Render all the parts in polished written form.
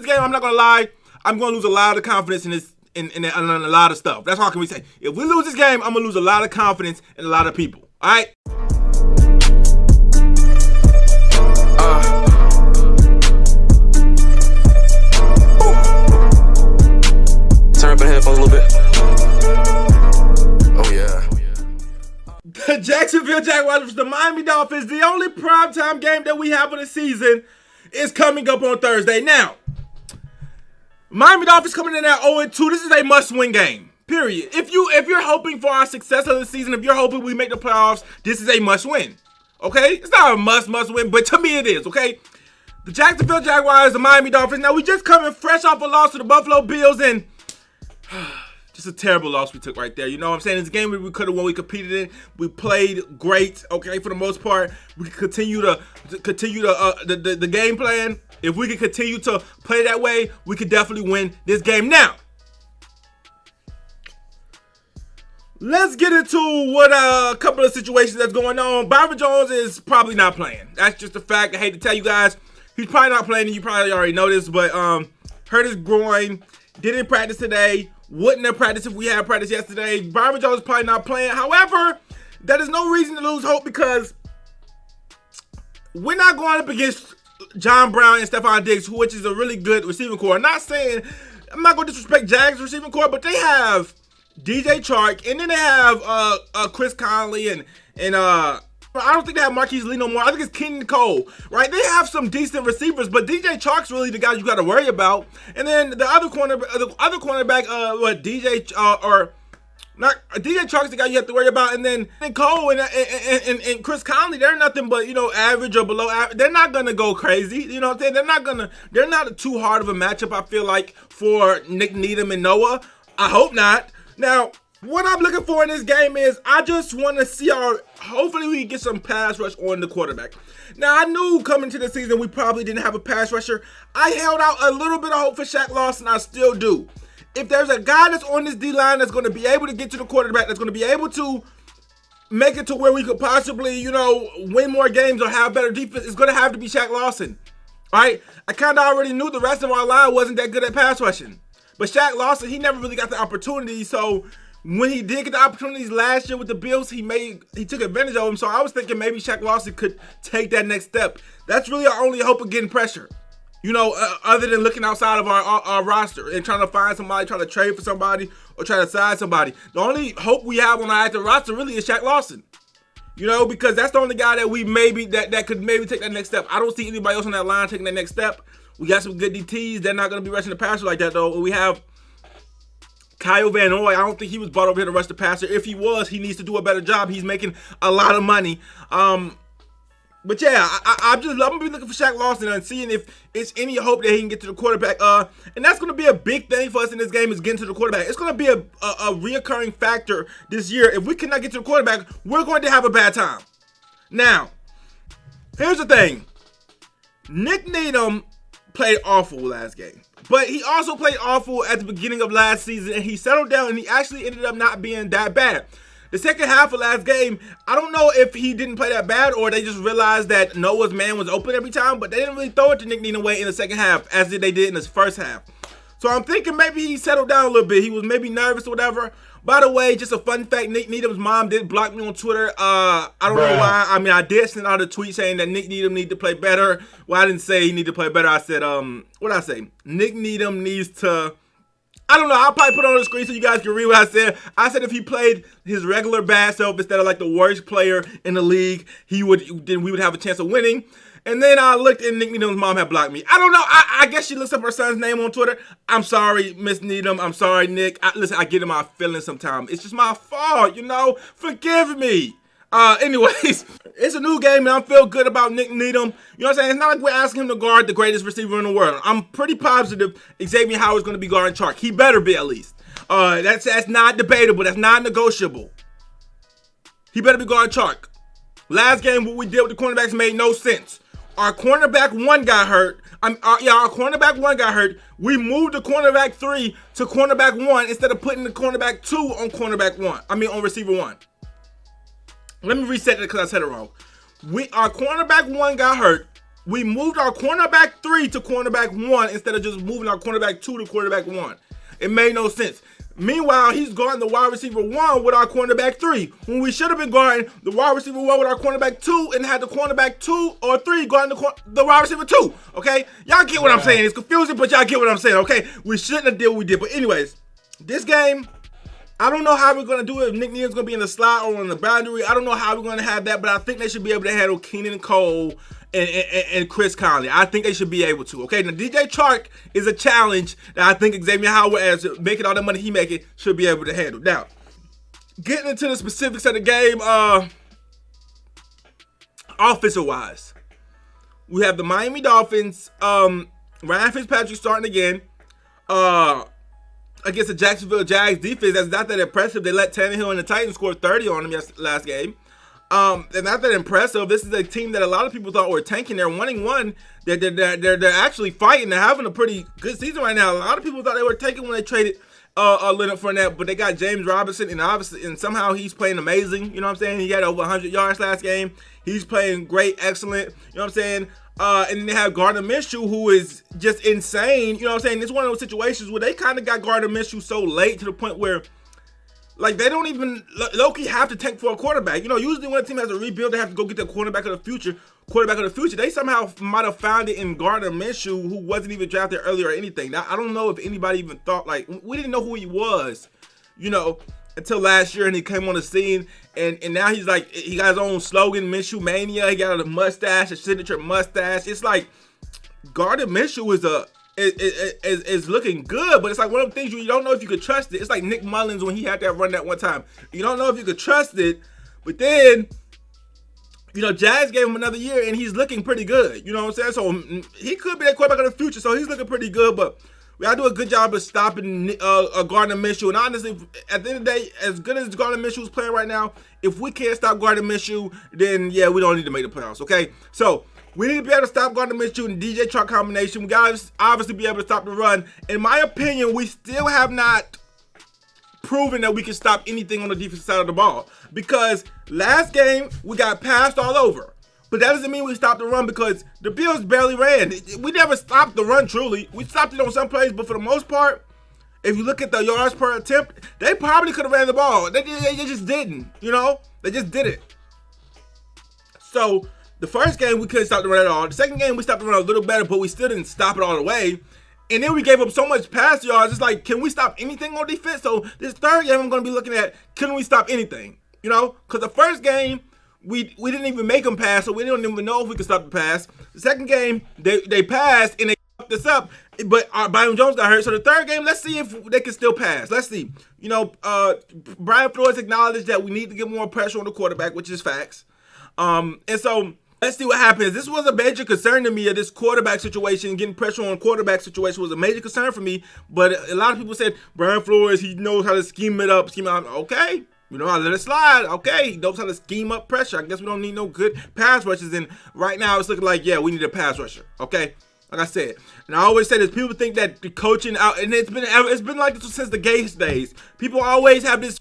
game, I'm not gonna lie, I'm gonna lose a lot of confidence in this, in a lot of stuff. That's all can we say. If we lose this game, I'm gonna lose a lot of confidence in a lot of people. All right. Turn up the headphones a little bit. Oh yeah. The Jacksonville Jaguars versus the Miami Dolphins, the only primetime game that we have of the season, is coming up on Thursday. Now, Miami Dolphins coming in at 0-2. This is a must-win game. Period. If you're hoping for our success of the season, if you're hoping we make the playoffs, this is a must-win. Okay? It's not a must-win, but to me it is. Okay? The Jacksonville Jaguars, the Miami Dolphins. Now we just coming fresh off a loss to the Buffalo Bills, and just a terrible loss we took right there. You know what I'm saying? It's a game we could have won. We competed in. We played great. Okay, for the most part, we could continue the game plan. If we could continue to play that way, we could definitely win this game. Now, let's get into what a couple of situations that's going on. Byron Jones is probably not playing. That's just a fact. I hate to tell you guys, he's probably not playing. And you probably already know this, but hurt his groin. Didn't practice today. Wouldn't have practiced if we had practice yesterday. Byron Jones is probably not playing. However, that is no reason to lose hope because we're not going up against John Brown and Stephon Diggs, which is a really good receiving core. I'm not going to disrespect Jags receiving core, but they have DJ Chark, and then they have Chris Conley and I don't think they have Marquise Lee no more. I think it's Keaton Cole, right? They have some decent receivers, but DJ Chark's really the guy you got to worry about. And then the other cornerback, DJ Chark's the guy you have to worry about. And then Cole and Chris Conley, they're nothing but, average or below average. They're not gonna go crazy. You know what I'm saying? They're not too hard of a matchup, I feel like, for Nick Needham and Noah. I hope not. Now, what I'm looking for in this game is I just want to see hopefully we can get some pass rush on the quarterback. Now, I knew coming to the season we probably didn't have a pass rusher. I held out a little bit of hope for Shaq Lawson. I still do. If there's a guy that's on this D-line that's going to be able to get to the quarterback, that's going to be able to make it to where we could possibly, win more games or have better defense, it's going to have to be Shaq Lawson. All right? I kind of already knew the rest of our line wasn't that good at pass rushing. But Shaq Lawson, he never really got the opportunity, so when he did get the opportunities last year with the Bills, he took advantage of them. So I was thinking maybe Shaq Lawson could take that next step. That's really our only hope of getting pressure. Other than looking outside of our roster and trying to find somebody, trying to trade for somebody, or try to sign somebody. The only hope we have on our active roster really is Shaq Lawson. Because that's the only guy that we that could maybe take that next step. I don't see anybody else on that line taking that next step. We got some good DTs. They're not going to be rushing the passer like that, though. We have Kyle Van Noy. I don't think he was brought over here to rush the passer. If he was, he needs to do a better job. He's making a lot of money. But yeah, I'm gonna be looking for Shaq Lawson and seeing if it's any hope that he can get to the quarterback. And that's gonna be a big thing for us in this game, is getting to the quarterback. It's gonna be a reoccurring factor this year. If we cannot get to the quarterback, we're going to have a bad time. Now, here's the thing. Nick Needham played awful last game. But he also played awful at the beginning of last season, and he settled down, and he actually ended up not being that bad. The second half of last game, I don't know if he didn't play that bad or they just realized that Noah's man was open every time, but they didn't really throw it to Nick Needham way in the second half as they did in the first half. So I'm thinking maybe he settled down a little bit. He was maybe nervous or whatever. By the way, just a fun fact, Nick Needham's mom did block me on Twitter. I don't know why. I mean, I did send out a tweet saying that Nick Needham need to play better. Well, I didn't say he need to play better. I said, what did I say? Nick Needham needs to, I don't know. I'll probably put it on the screen so you guys can read what I said. I said if he played his regular bad self instead of like the worst player in the league, we would have a chance of winning. And then I looked and Nick Needham's mom had blocked me. I don't know. I guess she looks up her son's name on Twitter. I'm sorry, Miss Needham. I'm sorry, Nick. Listen, I get in my feelings sometimes. It's just my fault, Forgive me. Anyways, it's a new game and I feel good about Nick Needham. You know what I'm saying? It's not like we're asking him to guard the greatest receiver in the world. I'm pretty positive Xavier Howard's going to be guarding Chark. He better be at least. That's not debatable. That's not negotiable. He better be guarding Chark. Last game, what we did with the cornerbacks made no sense. Our cornerback 1 got hurt. Our cornerback 1 got hurt. We moved the cornerback 3 to cornerback 1 instead of putting the cornerback 2 on on receiver 1. Let me reset it because I said it wrong. Our cornerback 1 got hurt. We moved our cornerback 3 to cornerback 1 instead of just moving our cornerback 2 to cornerback 1. It made no sense. Meanwhile, he's guarding the wide receiver 1 with our cornerback 3, when we should have been guarding the wide receiver 1 with our cornerback 2 and had the cornerback 2 or 3 guarding the wide receiver 2. Okay? Y'all get what I'm saying. It's confusing, but y'all get what I'm saying. Okay? We shouldn't have did what we did. But anyways, this game, I don't know how we're going to do it. If Nick Neal's going to be in the slot or on the boundary, I don't know how we're going to have that, but I think they should be able to handle Keenan Cole and Chris Conley. I think they should be able to. Okay, now DJ Chark is a challenge that I think Xavier Howard, as making all the money he making, should be able to handle. Now, getting into the specifics of the game, offensive-wise, we have the Miami Dolphins. Ryan Fitzpatrick starting again against the Jacksonville Jags defense. That's not that impressive. They let Tannehill and the Titans score 30 on them last game. They're not that impressive. This is a team that a lot of people thought were tanking. They're 1-1. They're actually fighting. They're having a pretty good season right now. A lot of people thought they were tanking when they traded Leonard Fournette, but they got James Robinson, and somehow he's playing amazing. You know what I'm saying? He got over 100 yards last game. He's playing great, excellent. You know what I'm saying? And then they have Gardner Minshew, who is just insane. You know what I'm saying? It's one of those situations where they kind of got Gardner Minshew so late to the point where, like, they don't even low-key have to tank for a quarterback. You know, usually when a team has a rebuild, they have to go get their quarterback of the future. They somehow might have found it in Gardner Minshew, who wasn't even drafted earlier or anything. Now, I don't know if anybody even thought, like, we didn't know who he was, you know, until last year, and he came on the scene, and now he's like, he got his own slogan, Minshew Mania. He got a mustache, a signature mustache. It's like Gardner Minshew is looking good, but it's like one of the things you don't know if you could trust it. It's like Nick Mullins when he had that run that one time. You don't know if you could trust it, but then, you know, Jazz gave him another year, and he's looking pretty good. You know what I'm saying? So he could be that quarterback of the future, so he's looking pretty good, but we gotta do a good job of stopping Gardner Minshew. And honestly, at the end of the day, as good as Gardner Minshew is playing right now, if we can't stop Gardner Minshew, then yeah, we don't need to make the playoffs, okay? So we need to be able to stop Gardner Minshew and DJ Chark combination. We gotta obviously be able to stop the run. In my opinion, we still have not proven that we can stop anything on the defensive side of the ball, because last game we got passed all over. But that doesn't mean we stopped the run, because the Bills barely ran. We never stopped the run truly. We stopped it on some plays, but for the most part, if you look at the yards per attempt, they probably could have ran the ball. They just didn't, you know? They just didn't. So the first game, we couldn't stop the run at all. The second game, we stopped the run a little better, but we still didn't stop it all the way. And then we gave up so much pass yards. It's like, can we stop anything on defense? So this third game, I'm going to be looking at, can we stop anything? You know? Because the first game, we didn't even make them pass, so we don't even know if we could stop the pass. The second game, they passed, and they fucked us up, but Byron Jones got hurt. So the third game, let's see if they can still pass. Let's see. You know, Brian Flores acknowledged that we need to get more pressure on the quarterback, which is facts. And so let's see what happens. This was a major concern to me, this quarterback situation. Getting pressure on quarterback situation was a major concern for me, but a lot of people said, Brian Flores, he knows how to scheme it up. Okay. You know, I let it slide. Okay, he knows how to scheme up pressure. I guess we don't need no good pass rushers. And right now, it's looking like, yeah, we need a pass rusher. Okay, like I said. And I always say this: people think that the coaching out, and it's been like this since the Gates days. People always have this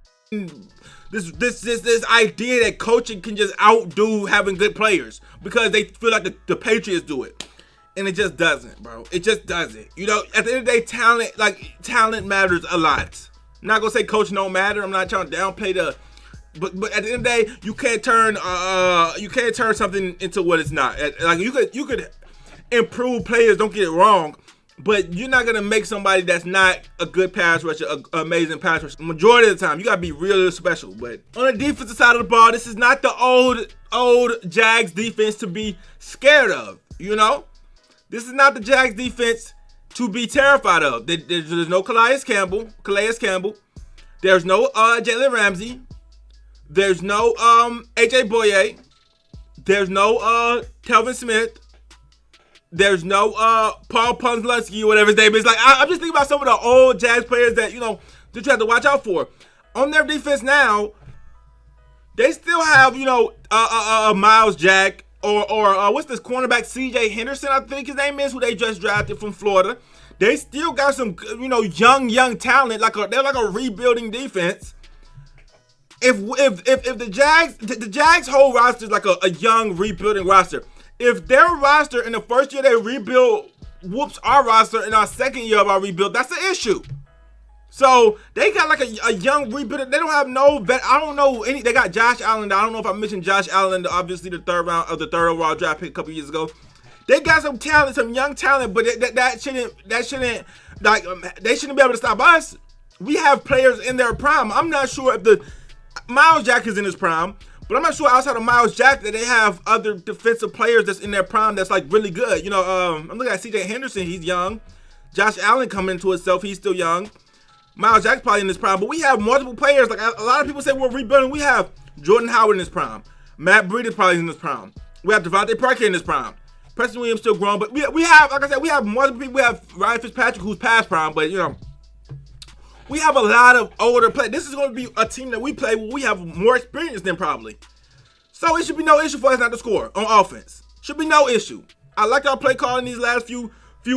idea that coaching can just outdo having good players because they feel like the Patriots do it, and it just doesn't, bro. It just doesn't. You know, at the end of the day, talent matters a lot. I'm not gonna say coach don't matter. I'm not trying to downplay but at the end of the day, you can't turn something into what it's not. Like you could improve players. Don't get it wrong, but you're not gonna make somebody that's not a good pass rusher, an amazing pass rusher. Majority of the time, you gotta be really special. But on the defensive side of the ball, this is not the old Jags defense to be scared of. You know, this is not the Jags defense to be terrified of. There's no Calais Campbell. There's no Jalen Ramsey. There's no AJ Boye. There's no Telvin Smith. There's no Paul Punzlunsky or whatever his name is. Like I'm just thinking about some of the old Jags players that, you know, that you have to watch out for. On their defense now, they still have, you know, Miles Jack. Or what's this cornerback, C.J. Henderson, I think his name is, who they just drafted from Florida. They still got some, you know, young talent. They're like a rebuilding defense. If the Jags whole roster is like a young rebuilding roster. If their roster in the first year they rebuild whoops our roster in our second year of our rebuild, that's the issue. So they got like a young rebuild. They don't have no vet. I don't know any. They got Josh Allen. I don't know if I mentioned Josh Allen, obviously the third overall draft pick a couple years ago. They got some talent, some young talent, but that shouldn't like they shouldn't be able to stop us. We have players in their prime. I'm not sure if the Miles Jack is in his prime, but I'm not sure outside of Miles Jack that they have other defensive players that's in their prime that's like really good. You know, I'm looking at C.J. Henderson. He's young. Josh Allen coming into himself. He's still young. Miles Jack's probably in his prime, but we have multiple players. Like a lot of people say we're rebuilding. We have Jordan Howard in his prime. Matt Breida probably in his prime. We have Devontae Parker in his prime. Preston Williams still growing, but we have, like I said, we have multiple people. We have Ryan Fitzpatrick who's past prime, but you know, we have a lot of older players. This is going to be a team that we play where we have more experience than probably. So it should be no issue for us not to score on offense. Should be no issue. I like our play calling these last few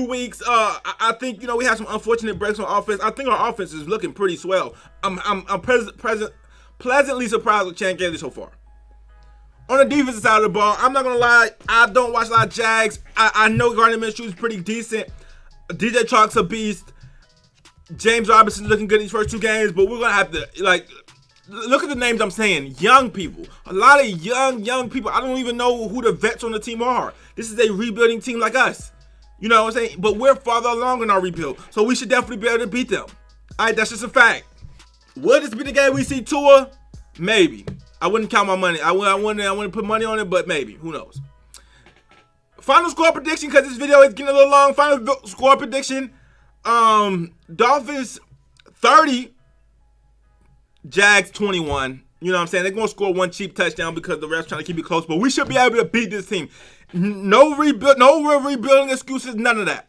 weeks. I think, you know, we had some unfortunate breaks on offense. I think our offense is looking pretty swell. I'm pleasantly surprised with Chan Gailey so far. On the defensive side of the ball, I'm not gonna lie, I don't watch a lot of Jags. I know Gardner Minshew is pretty decent. DJ Chalk's a beast. James Robinson's looking good these first two games, but we're gonna have to like look at the names I'm saying. Young people, a lot of young people. I don't even know who the vets on the team are. This is a rebuilding team like us. You know what I'm saying? But we're farther along in our rebuild, so we should definitely be able to beat them. All right, that's just a fact. Will this be the game we see Tua? Maybe. I wouldn't count my money. I wouldn't put money on it, but maybe. Who knows? Final score prediction, because this video is getting a little long. Final score prediction. Dolphins 30. Jags 21. You know what I'm saying? They're going to score one cheap touchdown because the refs trying to keep it close, but we should be able to beat this team. No rebuilding excuses, none of that.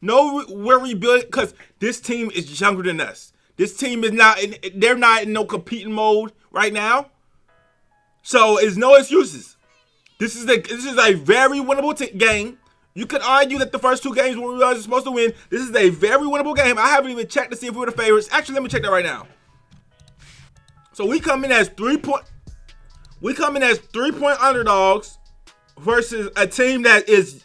No, we're rebuilding because this team is younger than us. This team is not, they're not in no competing mode right now. So it's no excuses. This is a very winnable game. You could argue that the first two games we were supposed to win. This is a very winnable game. I haven't even checked to see if we were the favorites. Actually, let me check that right now. So we come in as 3-point underdogs versus a team that is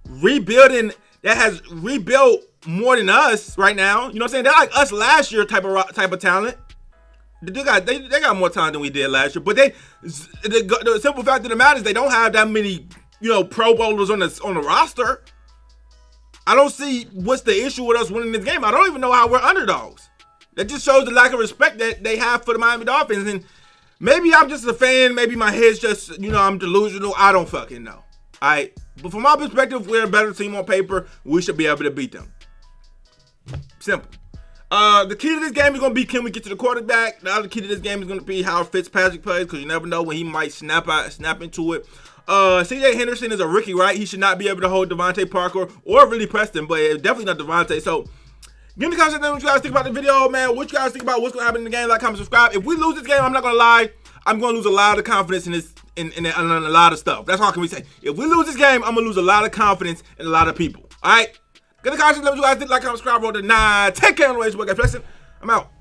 rebuilding, that has rebuilt more than us right now. You know what I'm saying? They're like us last year type of talent. They got more talent than we did last year. But the simple fact of the matter is they don't have that many, you know, Pro Bowlers on the roster. I don't see what's the issue with us winning this game. I don't even know how we're underdogs. That just shows the lack of respect that they have for the Miami Dolphins. And maybe I'm just a fan. Maybe my head's just, you know, I'm delusional. I don't fucking know. All right. But from my perspective, we're a better team on paper. We should be able to beat them. Simple. The key to this game is going to be, can we get to the quarterback? The other key to this game is going to be how Fitzpatrick plays, because you never know when he might snap into it. C.J. Henderson is a rookie, right? He should not be able to hold Devontae Parker or really Preston, but definitely not Devontae. So give me the comments what you guys think about the video, man. What you guys think about what's going to happen in the game. Like, comment, subscribe. If we lose this game, I'm not going to lie, I'm going to lose a lot of confidence in this, in a lot of stuff. That's all can we say. If we lose this game, I'm going to lose a lot of confidence in a lot of people. All right? Get the comments, let me know what you guys think. Like, comment, subscribe, roll the 9. Take care, anyways. Guys, I'm out.